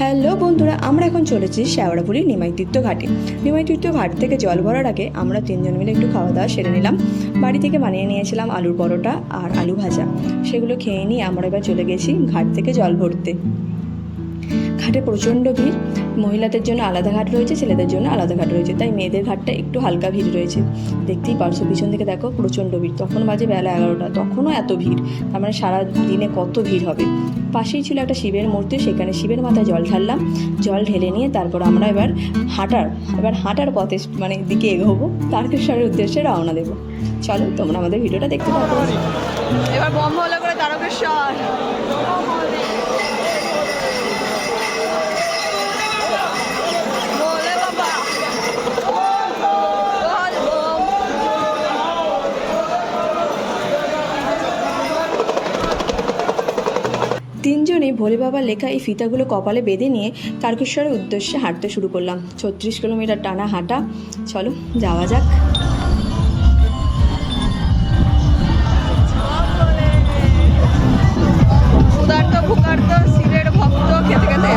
Hello বন্ধুরা, আমরা এখন চলেছি শেওড়াফুলির নিমাইতীর্থ ঘাটে। নিমাইতীর্থ ঘাট থেকে জল ভরার আগে আমরা তিনজন মিলে একটু খাওয়া দাওয়া সেরে নিলাম। বাড়ি থেকে বানিয়ে নিয়েছিলাম আলুর পরোটা আর আলু ভাজা। সেগুলো খেয়ে নিয়ে আমরা এবার চলে গেছি ঘাট থেকে জল ভরতে। ঘাটে প্রচণ্ড ভিড়। মহিলাদের জন্য আলাদা ঘাট রয়েছে, ছেলেদের জন্য আলাদা ঘাট রয়েছে, তাই মেয়েদের ঘাটটা একটু হালকা ভিড় রয়েছে। দেখতেই পারছো পিছন থেকে দেখো প্রচণ্ড ভিড়। তখন বাজে বেলা 11টা, তখনও এত ভিড়। তার মানে সারা দিনে কত ভিড় হবে। পাশেই ছিল একটা শিবের মূর্তি, সেখানে শিবের মাথায় জল ঢাললাম। জল ঢেলে নিয়ে তারপর আমরা এবার হাঁটার পথে দিকে এগোবো, তারকেশ্বরের উদ্দেশ্যে রওনা দেবো। চলো তোমরা আমাদের ভিডিওটা দেখতে পাবো। এবার বম হলো করে তারকেশ্বর। তিনজনেই ভোলে বাবার লেখা এই ফিতাগুলো কপালে বেঁধে নিয়ে তারকেশ্বরের উদ্দেশ্যে হাঁটতে শুরু করলাম। 36 কিলোমিটার টানা হাঁটা। চলো যাওয়া যাক। শিবের ভক্ত খেতে খেতে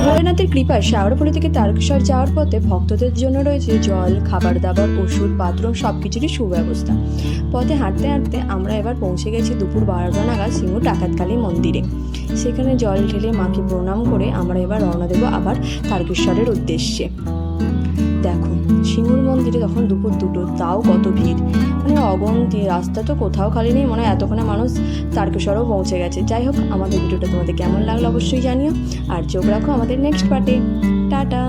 ভোলেনাথের কৃপায় শেওড়াফুলি থেকে তারকেশ্বর যাওয়ার পথে ভক্তদের জন্য রয়েছে জল, খাবার দাবার, ওষুধ, বাথরুম সব কিছুরই সুব্যবস্থা। পথে হাঁটতে হাঁটতে আমরা এবার পৌঁছে গেছি দুপুর 12টা নাগাদ সিংহ ডাকাতকালী মন্দিরে। সেখানে জল ঢেলে মাকে প্রণাম করে আমরা এবার রওনা দেবো আবার তারকেশ্বরের উদ্দেশ্যে। দেখো সিঙ্গুর মন্দিরে তখন দুপুর 2টো, তাও কত ভিড়, অগন্তি। রাস্তা তো কোথাও খালি নেই, মনে হয় এতক্ষণে মানুষ তারকেশ্বরেও পৌঁছে গেছে। যাই হোক, আমাদের ভিডিওটা তোমাদের কেমন লাগলো অবশ্যই জানিও, আর চোখ রাখো আমাদের নেক্সট পার্টে। টাটা।